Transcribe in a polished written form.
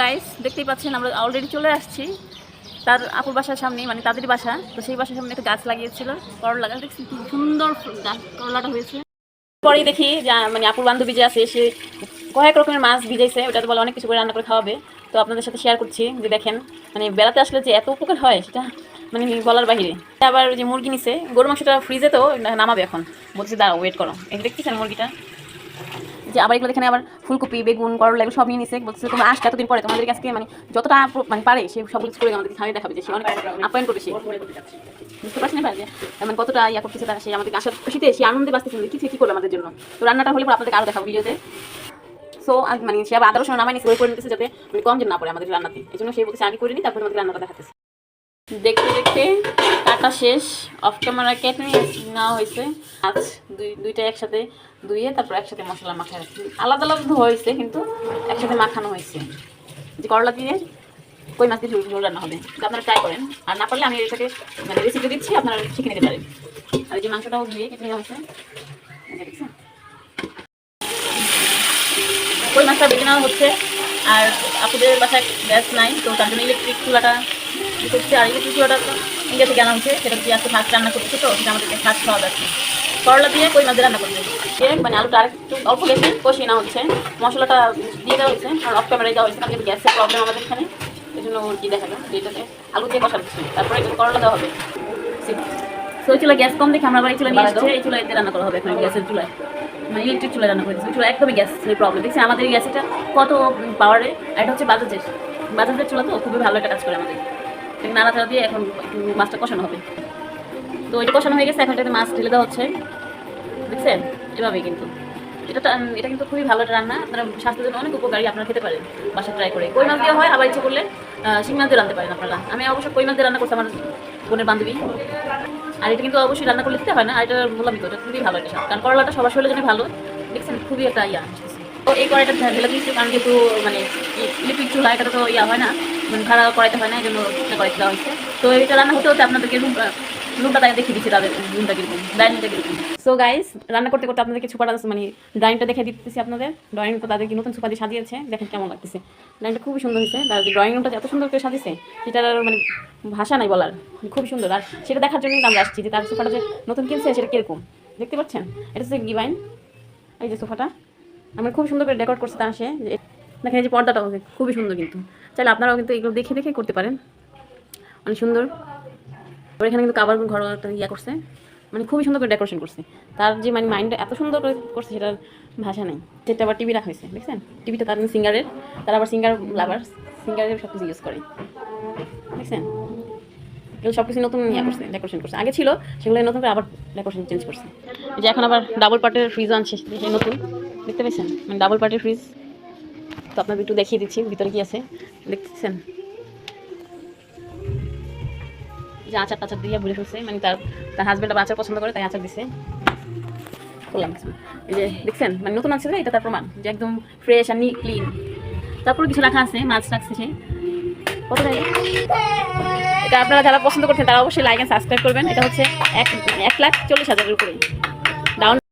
Guys দেখতেই পাচ্ছেন আমরা অলরেডি চলে আসছি তার আপুর বাসার সামনে, মানে তাদের বাসা। তো সেই বাসার সামনে একটা গাছ লাগিয়েছিল করলা গাছ, দেখছি কি সুন্দর করলাটা হয়েছে। পরেই দেখি যে মানে আপুর বান্ধবী যে আছে সে কয়েক রকমের মাছ ভিজাইছে, ওটা তো বলে অনেক কিছু করে রান্না করে খাওয়াবে। তো আপনাদের সাথে শেয়ার করছি যে দেখেন মানে বেড়াতে আসলে যে এত উপকার হয় সেটা মানে বলার বাহিরে। আবার যে মুরগি নিছে, গরু মাংসটা ফ্রিজে তো নামাবে, এখন বলছি দাঁড়াও ওয়েট করো। এই দেখতেছেন মুরগিটা যে আবার এগুলো এখানে আবার ফুলকপি বেগুন করলা এগুলো সব নিয়ে নিছে। বলছে তোমরা আসতে এতদিন পরে তোমাদের আজকে মানে যতটা মানে পারে সে সব কিছু করে আমাদের খাওয়াই দেখাবে, যে সে অনেক আপ্যায়ন করবে। সে বুঝতে পারছি না ভাই যে মানে কতটা ইয়া করতেছে তারা, সে আমাদের আসার খুশিতে সে আনন্দে বাঁচতেছে কিছু কি করবে আমাদের জন্য। তো রান্নাটা হলে আপনাদের আরও দেখাবো ভিডিওতে। সো মানে সে আবার আদারও সময় নামাই নিচ্ছে, ওই করে নিতেছে যাতে মানে কম যেন না পড়ে আমাদের রান্নাতে। এই জন্য সে বলতেছে আগে করে নিই তারপরে আমাদের রান্নাটা দেখাতেছে। দেখতে দেখতে কাটা শেষ, অফ ক্যামেরা কেটে নেওয়া হয়েছে। আজ দুইটা একসাথে ধুয়ে তারপর একসাথে মশলা মাখানো, আলাদা আলাদা ধোয়া হয়েছে কিন্তু একসাথে মাখানো হয়েছে। যে করলা দিয়ে কই মাছ দিয়ে ঝোল রান্না হবে, আপনারা ট্রাই করেন। আর না পারলে আমি এটাকে মানে রেসিপি দিচ্ছি, আপনারা শিখে নিতে পারেন। আর এই যে মাংসটাও ধুয়ে কেটে নেওয়া হয়েছে, দেখছেন কই মাছটা বেটে নেওয়া হচ্ছে। আর আপনাদের বাসায় গ্যাস নাই তো তার জন্য ইলেকট্রিক চুলাটা করছে। আর ইলেকট্রিক চুলাটা ইন্ডিয়া থেকে আনা হচ্ছে, সেটা দিয়ে আজকে ফার্স্ট রান্না করছে। তো সেটা আমাদেরকে ফার্স্ট খাওয়া যাচ্ছে। করলা দিয়ে কই মাছ দিয়ে রান্না করছে, মানে আলুটা আরেকটু অল্প গেছে কষিয়ে নেওয়া হচ্ছে, মশলাটা দিয়ে দেওয়া হয়েছে। আর অফ ক্যামেরায় দেওয়া হয়েছে, কারণ গ্যাসের প্রবলেম আমাদের এখানে, এই জন্য কি দেখালো যেটাতে আলু দিয়ে কষা হচ্ছে, তারপরে করলা দেওয়া হবে। তো ওই চুলা গ্যাস কম দেখে আমরা আবার এই চুলা নিয়ে আসছে, এই চুলাতে রান্না করা হবে এখন গ্যাসের চুলায়, মানে ইলেকট্রিক চুলায় রান্না করেছে। ওই চুলা একদমই গ্যাসের প্রবলেম দেখছি আমাদের এই গ্যাসটা কত পাওয়ারে। এটা হচ্ছে বাজাজের চুলা, তো খুবই ভালো একটা কাজ করে আমাদের। নাড়াচাড়া দিয়ে এখন একটু মাছটা কষানো হবে। তো এটা কষানো হয়ে গেছে, এখন এটাতে মাছ ঢেলে দেওয়া হচ্ছে, দেখছেন এভাবেই। কিন্তু এটা কিন্তু খুবই ভালো একটা রান্না, আপনারা স্বাস্থ্যের জন্য অনেক উপকারী, আপনারা খেতে পারেন বাসা ট্রাই করে। কই মাছ দিয়ে হয়, আবার ইচ্ছে করলে শিং মাছ দিয়ে রাঁধতে পারেন আপনারা। আমি অবশ্য কই মাছ দিয়ে রান্না করছি আমার বোনের বান্ধবী। আর এটা কিন্তু অবশ্যই রান্না করলে দিতে হয় না, আর এটা বললাম তো এটা খুবই ভালো একটা স্বাদ, কারণ করলাটা সবার শরীরের জন্য ভালো। দেখছেন খুবই একটা তো এই কড়াইটা ঢেলে দিচ্ছি, কারণ যেহেতু মানে ইলেকট্রিক চুলা এটা তো হয় না, মানে ভাড়া করাইতে হয় না, এই জন্য কড়াইতে দেওয়া হয়েছে। তো এটা রান্না হতে হতে আপনাদেরকে রুমটা তাই দেখিয়ে দিচ্ছি, তাদের রুমটা কীরকম, ডাইনিংটা কীরকম। সো গাইস রান্না করতে করতে আপনাদেরকে সুপারটা মানে ড্রয়িংটা দেখে দিতেছি আপনাদের। ড্রয়িং রুমটা তাদেরকে নতুন সুপার দিয়ে সাজিয়েছে, দেখেন কেমন লাগতেছে। ড্রয়িংটা খুবই সুন্দর হয়েছে, তার ড্রয়িং রুমটা এত সুন্দর করে সাজিয়েছে সেটার মানে ভাষা নাই বলার, খুবই সুন্দর। আর সেটা দেখার জন্যই আমরা আসছি যে তার সোফাটা যে নতুন কিনছে সেটা কীরকম দেখতে পাচ্ছেন। এটা হচ্ছে গিভাইন, এই যে সোফাটা আমরা খুব সুন্দর করে ডেকোরেট করছে। তার সে দেখেন এই যে পর্দাটাও খুবই সুন্দর, কিন্তু চাইলে আপনারাও কিন্তু এগুলো দেখে দেখে করতে পারেন, অনেক সুন্দর। এখানে কিন্তু কাবার ঘর ইয়া করছে, মানে খুবই সুন্দর করে ডেকোরেশন করছে। তার যে মানে মাইন্ডটা এত সুন্দর করে করছে সেটার ভাষা নেই। সেটা আবার টিভি রাখা হয়েছে, দেখছেন টিভিটা তার সিঙ্গারের, তার আবার সিঙ্গার লাভার, সিঙ্গারের সব কিছু ইউজ করে, দেখছেন এগুলো সব কিছু নতুন ইয়া করছে, ডেকোরেশন করছে। আগে ছিল সেগুলো নতুন করে আবার ডেকোরেশন চেঞ্জ করছে। যে এখন আবার ডাবল পার্টের ফ্রিজ আনছে নতুন, দেখতে পেয়েছেন মানে ডাবল পার্টের ফ্রিজ। তো আপনাদের একটু দেখিয়ে দিচ্ছি ভিতরে কি আছে, দেখতেছেন যে আচার টাচার দিয়ে ভুলে ফেলছে, মানে তার হাজব্যান্ড আবার আচার পছন্দ করে তাই আচার দিছে করলাম। এই যে দেখছেন মানে নতুন আছে, এটা তার প্রমাণ যে একদম ফ্রেশ আর ক্লিন। তারপরে কিছু রাখা আছে, মাছ রাখছে সে কত টাকা। এটা আপনারা যারা পছন্দ করছেন তারা অবশ্যই লাইক এন্ড সাবস্ক্রাইব করবেন। এটা হচ্ছে 1,40,000-এর উপরে ডাউন।